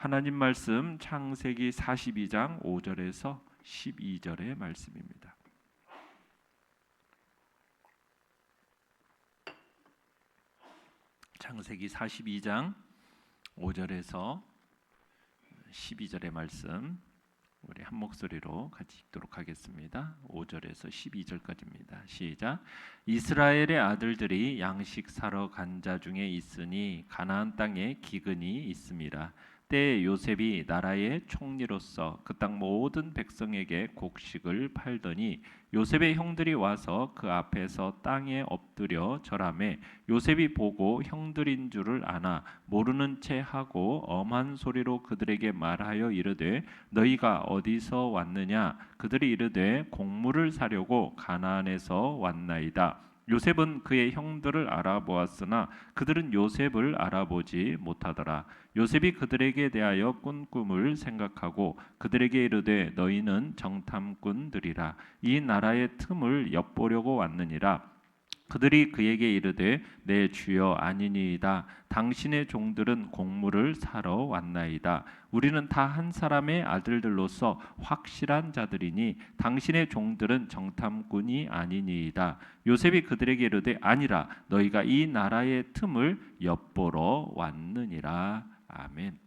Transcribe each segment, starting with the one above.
하나님 말씀 창세기 42장 5절에서 12절의 말씀입니다. 창세기 42장 5절에서 12절의 말씀 우리 한 목소리로 같이 읽도록 하겠습니다. 5절에서 12절까지입니다. 시작. 이스라엘의 아들들이 양식 사러 간 자 중에 있으니 가나안 땅에 기근이 있음이라. 때에 요셉이 나라의 총리로서 그 땅 모든 백성에게 곡식을 팔더니 요셉의 형들이 와서 그 앞에서 땅에 엎드려 절하매 요셉이 보고 형들인 줄을 아나 모르는 채 하고 엄한 소리로 그들에게 말하여 이르되 너희가 어디서 왔느냐. 그들이 이르되 곡물을 사려고 가나안에서 왔나이다. 요셉은 그의 형들을 알아보았으나 그들은 요셉을 알아보지 못하더라. 요셉이 그들에게 대하여 꾼 꿈을 생각하고 그들에게 이르되 너희는 정탐꾼들이라. 이 나라의 틈을 엿보려고 왔느니라. 그들이 그에게 이르되 내 주여 아니니이다. 당신의 종들은 곡물을 사러 왔나이다. 우리는 다 한 사람의 아들들로서 확실한 자들이니 당신의 종들은 정탐꾼이 아니니이다. 요셉이 그들에게 이르되 아니라 너희가 이 나라의 틈을 엿보러 왔느니라. 아멘.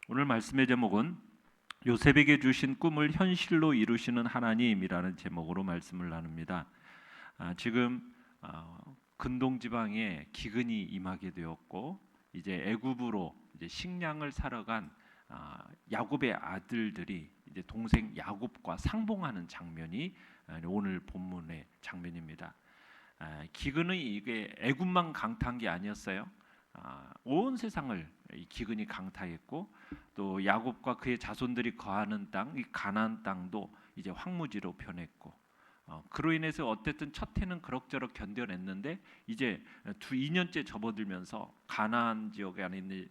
오늘 말씀의 제목은 요셉에게 주신 꿈을 현실로 이루시는 하나님이라는 제목으로 말씀을 나눕니다. 지금 근동 지방에 기근이 임하게 되었고 이제 애굽으로 이제 식량을 사러 간 야곱의 아들들이 이제 동생 야곱과 상봉하는 장면이 오늘 본문의 장면입니다. 기근이 이게 애굽만 강타한 게 아니었어요. 온 세상을 이 기근이 강타했고 또 야곱과 그의 자손들이 거하는 땅, 이 가나안 땅도 이제 황무지로 변했고 그로 인해서 어쨌든 첫 해는 그럭저럭 견뎌냈는데 이제 2년째 접어들면서 가나안 지역에 안에 있는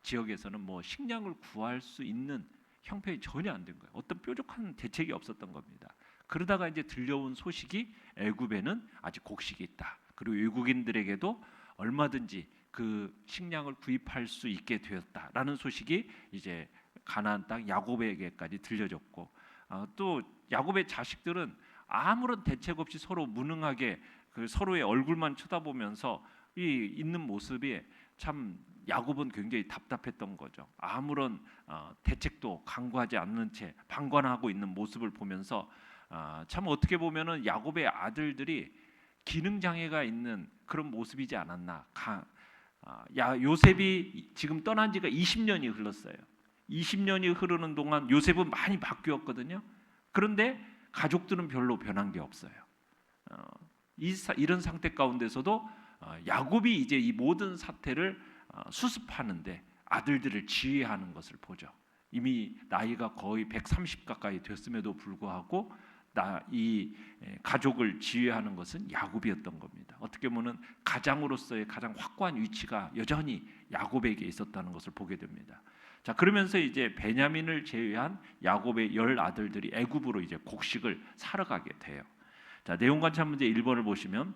지역에서는 뭐 식량을 구할 수 있는 형편이 전혀 안 된 거예요. 어떤 뾰족한 대책이 없었던 겁니다. 그러다가 이제 들려온 소식이 애굽에는 아직 곡식이 있다. 그리고 외국인들에게도 얼마든지 그 식량을 구입할 수 있게 되었다라는 소식이 이제 가나안 땅 야곱에게까지 들려졌고 또 야곱의 자식들은 아무런 대책 없이 서로 무능하게 그 서로의 얼굴만 쳐다보면서 이 있는 모습이 참 야곱은 굉장히 답답했던 거죠. 아무런 대책도 강구하지 않는 채 방관하고 있는 모습을 보면서 참 어떻게 보면은 야곱의 아들들이 기능 장애가 있는 그런 모습이지 않았나. 요셉이 지금 떠난 지가 20년이 흘렀어요. 20년이 흐르는 동안 요셉은 많이 바뀌었거든요. 그런데 가족들은 별로 변한 게 없어요. 이런 상태 가운데서도 야곱이 이제 이 모든 사태를 수습하는데 아들들을 지휘하는 것을 보죠. 이미 나이가 거의 130 가까이 됐음에도 불구하고 이 가족을 지휘하는 것은 야곱이었던 겁니다. 어떻게 보면 가장으로서의 가장 확고한 위치가 여전히 야곱에게 있었다는 것을 보게 됩니다. 자, 그러면서 이제 베냐민을 제외한 야곱의 10 아들들이 애굽으로 이제 곡식을 사러 가게 돼요. 자, 내용 관찰 문제 1번을 보시면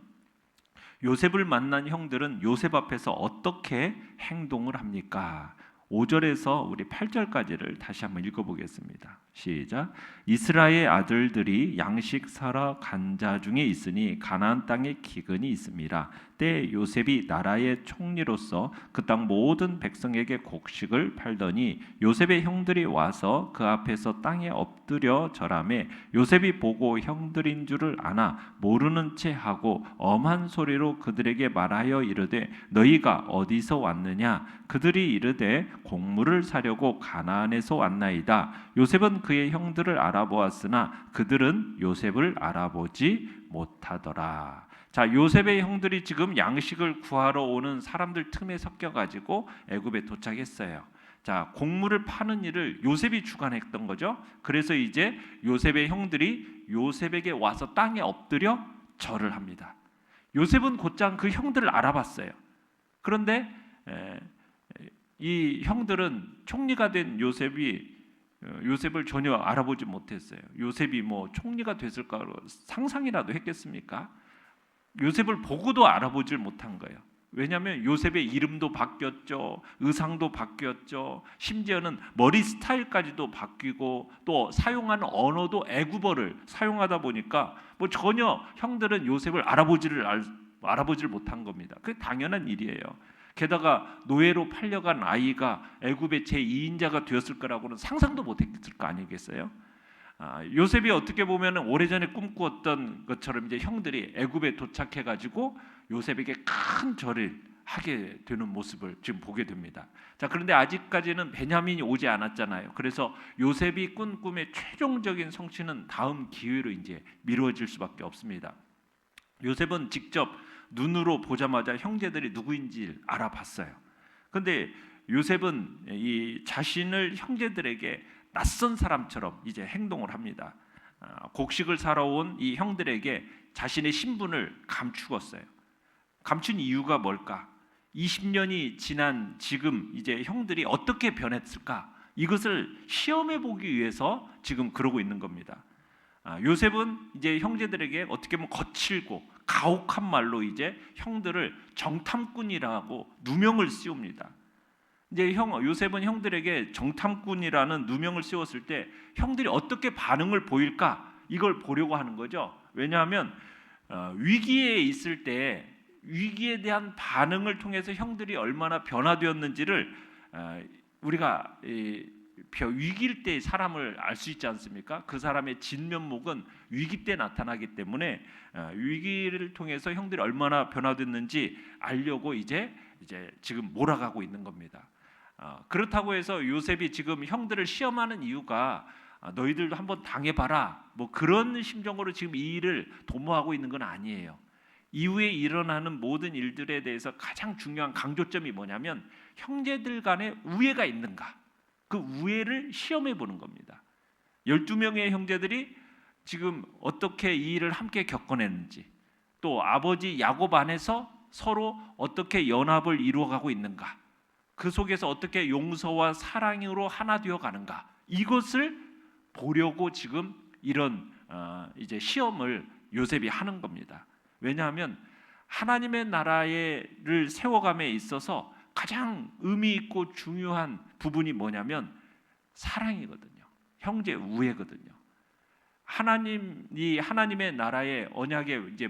요셉을 만난 형들은 요셉 앞에서 어떻게 행동을 합니까? 5절에서 우리 8절까지를 다시 한번 읽어보겠습니다. 시작. 이스라엘 아들들이 양식 사러 간 자 중에 있으니 가나안 땅에 기근이 있음이라. 때에 요셉이 나라의 총리로서 그 땅 모든 백성에게 곡식을 팔더니 요셉의 형들이 와서 그 앞에서 땅에 엎드려 절하매 요셉이 보고 형들인 줄을 아나 모르는 채 하고 엄한 소리로 그들에게 말하여 이르되 너희가 어디서 왔느냐. 그들이 이르되 곡물을 사려고 가나안에서 왔나이다. 요셉은 그의 형들을 알아보았으나 그들은 요셉을 알아보지 못하더라. 자, 요셉의 형들이 지금 양식을 구하러 오는 사람들 틈에 섞여가지고 애굽에 도착했어요. 자, 곡물을 파는 일을 요셉이 주관했던 거죠. 그래서 이제 요셉의 형들이 요셉에게 와서 땅에 엎드려 절을 합니다. 요셉은 곧장 그 형들을 알아봤어요. 그런데 이 형들은 총리가 된 요셉을 전혀 알아보지 못했어요. 요셉이 뭐 총리가 됐을까 상상이라도 했겠습니까? 요셉을 보고도 알아보질 못한 거예요. 왜냐하면 요셉의 이름도 바뀌었죠. 의상도 바뀌었죠. 심지어는 머리 스타일까지도 바뀌고 또 사용하는 언어도 애굽어를 사용하다 보니까 뭐 전혀 형들은 요셉을 알아보지를 못한 겁니다. 그게 당연한 일이에요. 게다가 노예로 팔려간 아이가 애굽의 제2인자가 되었을 거라고는 상상도 못했을 거 아니겠어요? 요셉이 어떻게 보면 오래전에 꿈꾸었던 것처럼 이제 형들이 애굽에 도착해가지고 요셉에게 큰 절을 하게 되는 모습을 지금 보게 됩니다. 자, 그런데 아직까지는 베냐민이 오지 않았잖아요. 그래서 요셉이 꾼 꿈의 최종적인 성취는 다음 기회로 이제 미루어질 수밖에 없습니다. 요셉은 직접 눈으로 보자마자 형제들이 누구인지 알아봤어요. 그런데 요셉은 이 자신을 형제들에게 낯선 사람처럼 이제 행동을 합니다. 곡식을 사러 온 이 형들에게 자신의 신분을 감추었어요. 감춘 이유가 뭘까? 20년이 지난 지금 이제 형들이 어떻게 변했을까? 이것을 시험해 보기 위해서 지금 그러고 있는 겁니다. 요셉은 이제 형제들에게 어떻게 보면 거칠고 가혹한 말로 이제 형들을 정탐꾼이라고 누명을 씌웁니다. 이제 요셉은 형들에게 정탐꾼이라는 누명을 씌웠을 때 형들이 어떻게 반응을 보일까? 이걸 보려고 하는 거죠. 왜냐하면 위기에 있을 때 위기에 대한 반응을 통해서 형들이 얼마나 변화되었는지를 우리가 위기일 때 사람을 알 수 있지 않습니까? 그 사람의 진면목은 위기 때 나타나기 때문에 위기를 통해서 형들이 얼마나 변화됐는지 알려고 이제 지금 몰아가고 있는 겁니다. 그렇다고 해서 요셉이 지금 형들을 시험하는 이유가 너희들도 한번 당해봐라 뭐 그런 심정으로 지금 이 일을 도모하고 있는 건 아니에요. 이후에 일어나는 모든 일들에 대해서 가장 중요한 강조점이 뭐냐면 형제들 간에 우애가 있는가, 그 우애를 시험해 보는 겁니다. 12명의 형제들이 지금 어떻게 이 일을 함께 겪어내는지, 또 아버지 야곱 안에서 서로 어떻게 연합을 이루어가고 있는가, 그 속에서 어떻게 용서와 사랑으로 하나 되어 가는가, 이것을 보려고 지금 이런 이제 시험을 요셉이 하는 겁니다. 왜냐하면 하나님의 나라를 세워감에 있어서 가장 의미 있고 중요한 부분이 뭐냐면 사랑이거든요. 형제 우애거든요. 하나님의 나라의 언약의 이제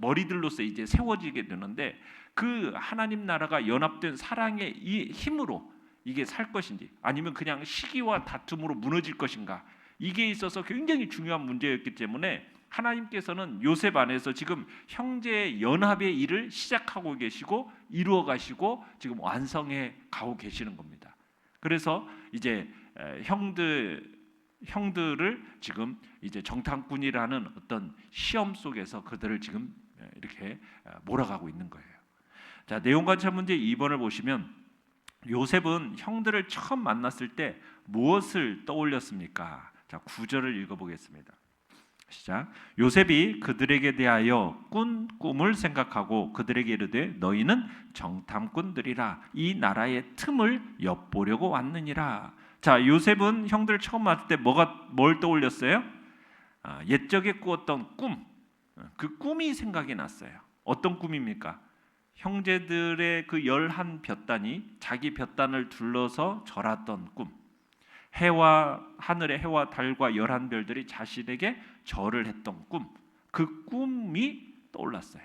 머리들로서 이제 세워지게 되는데 그 하나님 나라가 연합된 사랑의 이 힘으로 이게 살 것인지 아니면 그냥 시기와 다툼으로 무너질 것인가, 이게 있어서 굉장히 중요한 문제였기 때문에 하나님께서는 요셉 안에서 지금 형제의 연합의 일을 시작하고 계시고 이루어 가시고 지금 완성해 가고 계시는 겁니다. 그래서 이제 형들을 지금 이제 정탐꾼이라는 어떤 시험 속에서 그들을 지금 이렇게 몰아가고 있는 거예요. 자, 내용 관찰 문제 2번을 보시면 요셉은 형들을 처음 만났을 때 무엇을 떠올렸습니까? 자, 9절을 읽어보겠습니다. 시작. 요셉이 그들에게 대하여 꾼 꿈을 생각하고 그들에게 이르되 너희는 정탐꾼들이라 이 나라의 틈을 엿보려고 왔느니라. 자, 요셉은 형들 처음 만났을 때 뭘 떠올렸어요? 옛적에 꾸었던 꿈, 그 꿈이 생각이 났어요. 어떤 꿈입니까? 형제들의 그 11볕단이 자기 볕단을 둘러서 절았던 꿈, 하늘의 해와 달과 11별들이 자신에게 절을 했던 꿈, 그 꿈이 떠올랐어요.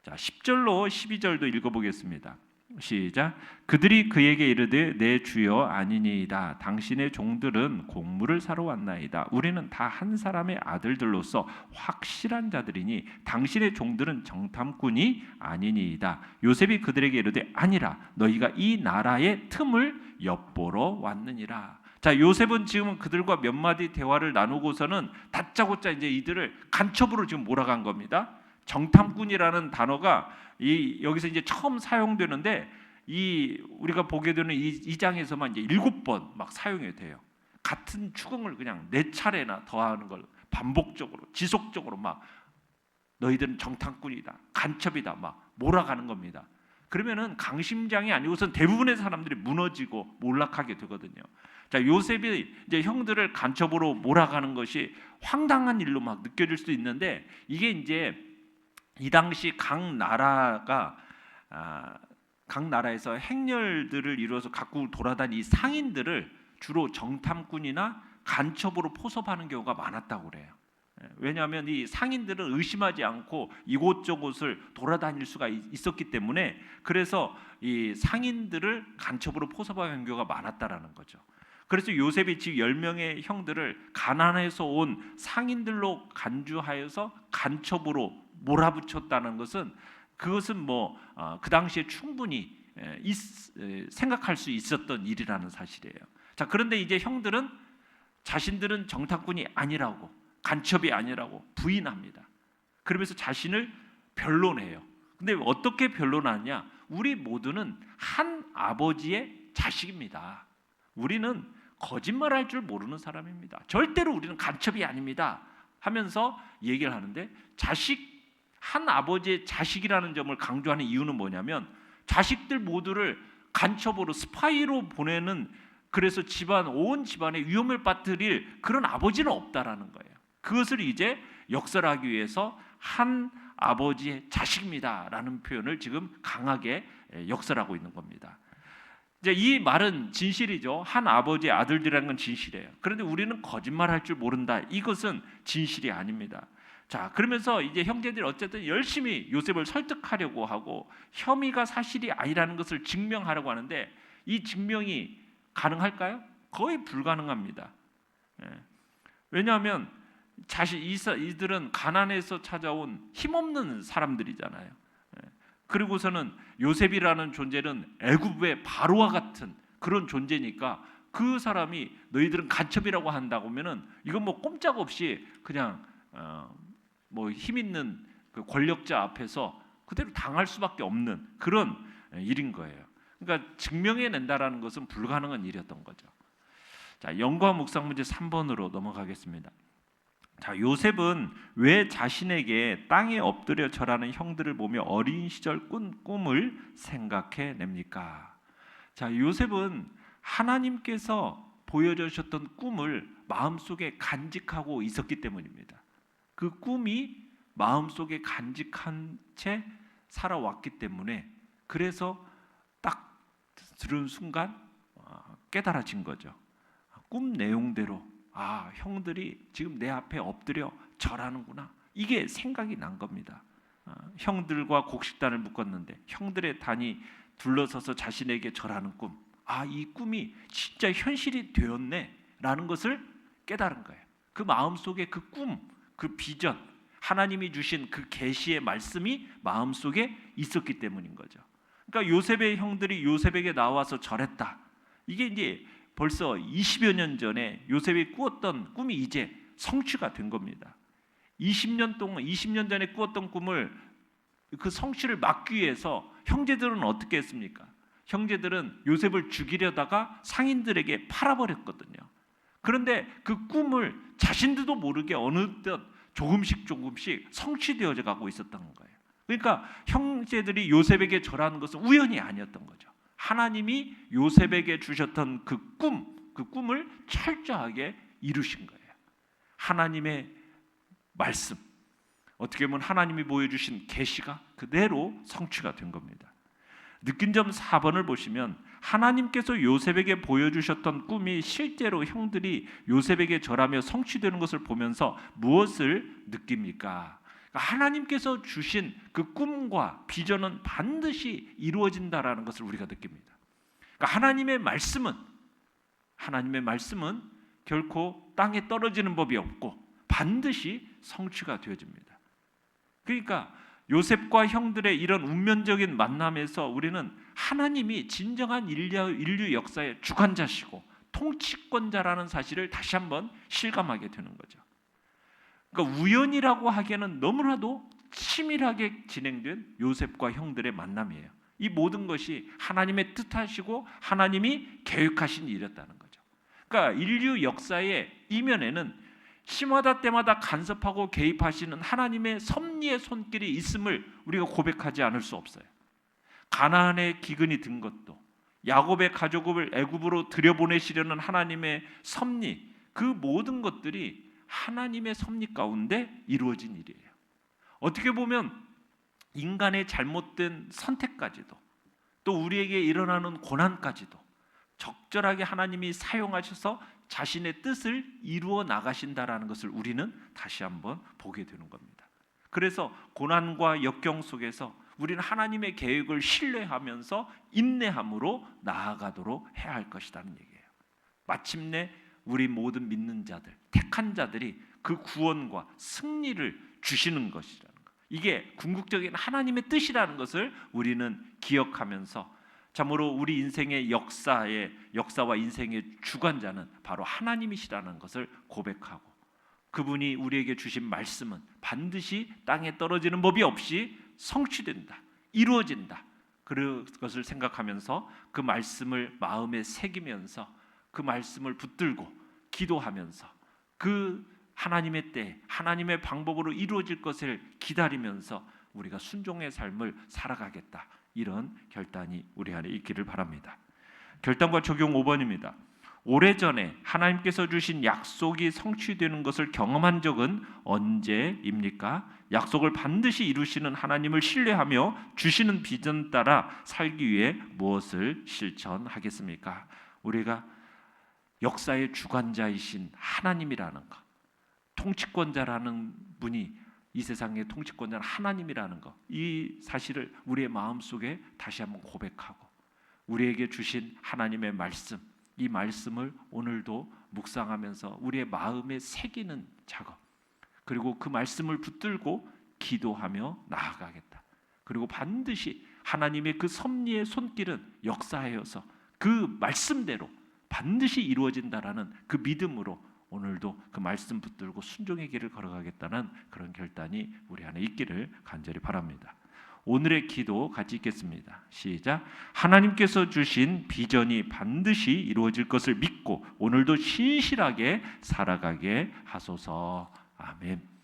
자, 10절로 12절도 읽어보겠습니다. 시작. 그들이 그에게 이르되 내 주여 아니니이다. 당신의 종들은 곡물을 사러 왔나이다. 우리는 다 한 사람의 아들들로서 확실한 자들이니 당신의 종들은 정탐꾼이 아니니이다. 요셉이 그들에게 이르되 아니라 너희가 이 나라의 틈을 엿보러 왔느니라. 자, 요셉은 지금 그들과 몇 마디 대화를 나누고서는 다짜고짜 이제 이들을 간첩으로 지금 몰아간 겁니다. 정탐꾼이라는 단어가 여기서 이제 처음 사용되는데 우리가 보게 되는 이 장에서만 이제 7번 막 사용이 돼요. 같은 추궁을 그냥 4차례나 더하는 걸 반복적으로 지속적으로 막 너희들은 정탐꾼이다, 간첩이다 막 몰아가는 겁니다. 그러면은 강심장이 아니고선 대부분의 사람들이 무너지고 몰락하게 되거든요. 자, 요셉이 이제 형들을 간첩으로 몰아가는 것이 황당한 일로 막 느껴질 수 있는데 이게 이제 이 당시 각 나라가 각 나라에서 행렬들을 이루어서 갖고 돌아다니는 이 상인들을 주로 정탐꾼이나 간첩으로 포섭하는 경우가 많았다고 그래요. 왜냐하면 이 상인들은 의심하지 않고 이곳저곳을 돌아다닐 수가 있었기 때문에, 그래서 이 상인들을 간첩으로 포섭하는 경우가 많았다라는 거죠. 그래서 요셉이 즉 10명의 형들을 가나안에서 온 상인들로 간주하여서 간첩으로 몰아붙였다는 것은, 그것은 그 당시에 충분히 생각할 수 있었던 일이라는 사실이에요. 자, 그런데 이제 형들은 자신들은 정탐꾼이 아니라고, 간첩이 아니라고 부인합니다. 그러면서 자신을 변론해요. 근데 어떻게 변론하냐? 우리 모두는 한 아버지의 자식입니다. 우리는 거짓말할 줄 모르는 사람입니다. 절대로 우리는 간첩이 아닙니다 하면서 얘기를 하는데, 한 아버지의 자식이라는 점을 강조하는 이유는 뭐냐면, 자식들 모두를 간첩으로 스파이로 보내는, 그래서 온 집안에 위험을 빠뜨릴 그런 아버지는 없다라는 거예요. 그것을 이제 역설하기 위해서 한 아버지의 자식입니다라는 표현을 지금 강하게 역설하고 있는 겁니다. 이제 이 말은 진실이죠. 한 아버지의 아들들이라는 건 진실이에요. 그런데 우리는 거짓말할 줄 모른다. 이것은 진실이 아닙니다. 자, 그러면서 이제 형제들이 어쨌든 열심히 요셉을 설득하려고 하고 혐의가 사실이 아니라는 것을 증명하려고 하는데, 이 증명이 가능할까요? 거의 불가능합니다. 왜냐하면 이들은 가나안에서 찾아온 힘없는 사람들이잖아요. 그리고서는 요셉이라는 존재는 애굽의 바로와 같은 그런 존재니까, 그 사람이 너희들은 간첩이라고 한다고 하면은 이건 꼼짝없이 그냥 힘 있는 그 권력자 앞에서 그대로 당할 수밖에 없는 그런 일인 거예요. 그러니까 증명해낸다라는 것은 불가능한 일이었던 거죠. 자, 영과 묵상 문제 3번으로 넘어가겠습니다. 자, 요셉은 왜 자신에게 땅에 엎드려 절하는 형들을 보며 어린 시절 꾼 꿈을 생각해 냅니까? 자, 요셉은 하나님께서 보여주셨던 꿈을 마음속에 간직하고 있었기 때문입니다. 그 꿈이 마음속에 간직한 채 살아왔기 때문에, 그래서 딱 들은 순간 깨달아진 거죠. 꿈 내용대로 형들이 지금 내 앞에 엎드려 절하는구나. 이게 생각이 난 겁니다. 형들과 곡식단을 묶었는데 형들의 단이 둘러서서 자신에게 절하는 꿈. 이 꿈이 진짜 현실이 되었네 라는 것을 깨달은 거예요. 그 마음속에 그 꿈, 그 비전, 하나님이 주신 그 계시의 말씀이 마음속에 있었기 때문인 거죠. 그러니까 요셉의 형들이 요셉에게 나와서 절했다. 이게 이제 벌써 20여 년 전에 요셉이 꾸었던 꿈이 이제 성취가 된 겁니다. 20년 전에 꾸었던 꿈을, 그 성취를 막기 위해서 형제들은 어떻게 했습니까? 형제들은 요셉을 죽이려다가 상인들에게 팔아버렸거든요. 그런데 그 꿈을 자신들도 모르게 어느덧 조금씩 성취되어져 가고 있었던 거예요. 그러니까 형제들이 요셉에게 절하는 것은 우연이 아니었던 거죠. 하나님이 요셉에게 주셨던 그 꿈을 철저하게 이루신 거예요. 하나님의 말씀, 어떻게 보면 하나님이 보여주신 계시가 그대로 성취가 된 겁니다. 느낀 점 4번을 보시면, 하나님께서 요셉에게 보여주셨던 꿈이 실제로 형들이 요셉에게 절하며 성취되는 것을 보면서 무엇을 느낍니까? 하나님께서 주신 그 꿈과 비전은 반드시 이루어진다라는 것을 우리가 느낍니다. 그러니까 하나님의 말씀은 결코 땅에 떨어지는 법이 없고 반드시 성취가 되어집니다. 그러니까 요셉과 형들의 이런 운명적인 만남에서 우리는 하나님이 진정한 인류 역사의 주관자시고 통치권자라는 사실을 다시 한번 실감하게 되는 거죠. 그러니까 우연이라고 하기에는 너무나도 치밀하게 진행된 요셉과 형들의 만남이에요. 이 모든 것이 하나님의 뜻하시고 하나님이 계획하신 일이었다는 거죠. 그러니까 인류 역사의 이면에는 시마다 때마다 간섭하고 개입하시는 하나님의 섭리의 손길이 있음을 우리가 고백하지 않을 수 없어요. 가나안의 기근이 든 것도, 야곱의 가족을 애굽으로 들여보내시려는 하나님의 섭리, 그 모든 것들이 하나님의 섭리 가운데 이루어진 일이에요. 어떻게 보면 인간의 잘못된 선택까지도, 또 우리에게 일어나는 고난까지도 적절하게 하나님이 사용하셔서 자신의 뜻을 이루어 나가신다라는 것을 우리는 다시 한번 보게 되는 겁니다. 그래서 고난과 역경 속에서 우리는 하나님의 계획을 신뢰하면서 인내함으로 나아가도록 해야 할 것이라는 얘기예요. 마침내 우리 모든 믿는 자들, 택한 자들이 그 구원과 승리를 주시는 것이라는 것, 이게 궁극적인 하나님의 뜻이라는 것을 우리는 기억하면서 참으로 우리 인생의 역사와 인생의 주관자는 바로 하나님이시라는 것을 고백하고, 그분이 우리에게 주신 말씀은 반드시 땅에 떨어지는 법이 없이 성취된다, 이루어진다, 그것을 생각하면서 그 말씀을 마음에 새기면서 그 말씀을 붙들고 기도하면서 그 하나님의 때, 하나님의 방법으로 이루어질 것을 기다리면서 우리가 순종의 삶을 살아가겠다, 이런 결단이 우리 안에 있기를 바랍니다. 결단과 적용 5번입니다. 오래전에 하나님께서 주신 약속이 성취되는 것을 경험한 적은 언제입니까? 약속을 반드시 이루시는 하나님을 신뢰하며 주시는 비전 따라 살기 위해 무엇을 실천하겠습니까? 우리가 역사의 주관자이신 하나님이라는 것, 통치권자라는 분이 이 세상의 통치권자는 하나님이라는 것, 이 사실을 우리의 마음속에 다시 한번 고백하고, 우리에게 주신 하나님의 말씀, 이 말씀을 오늘도 묵상하면서 우리의 마음에 새기는 작업, 그리고 그 말씀을 붙들고 기도하며 나아가겠다. 그리고 반드시 하나님의 그 섭리의 손길은 역사하여서 그 말씀대로 반드시 이루어진다라는 그 믿음으로 오늘도 그 말씀 붙들고 순종의 길을 걸어가겠다는 그런 결단이 우리 안에 있기를 간절히 바랍니다. 오늘의 기도 같이 읽겠습니다. 시작. 하나님께서 주신 비전이 반드시 이루어질 것을 믿고 오늘도 신실하게 살아가게 하소서. 아멘.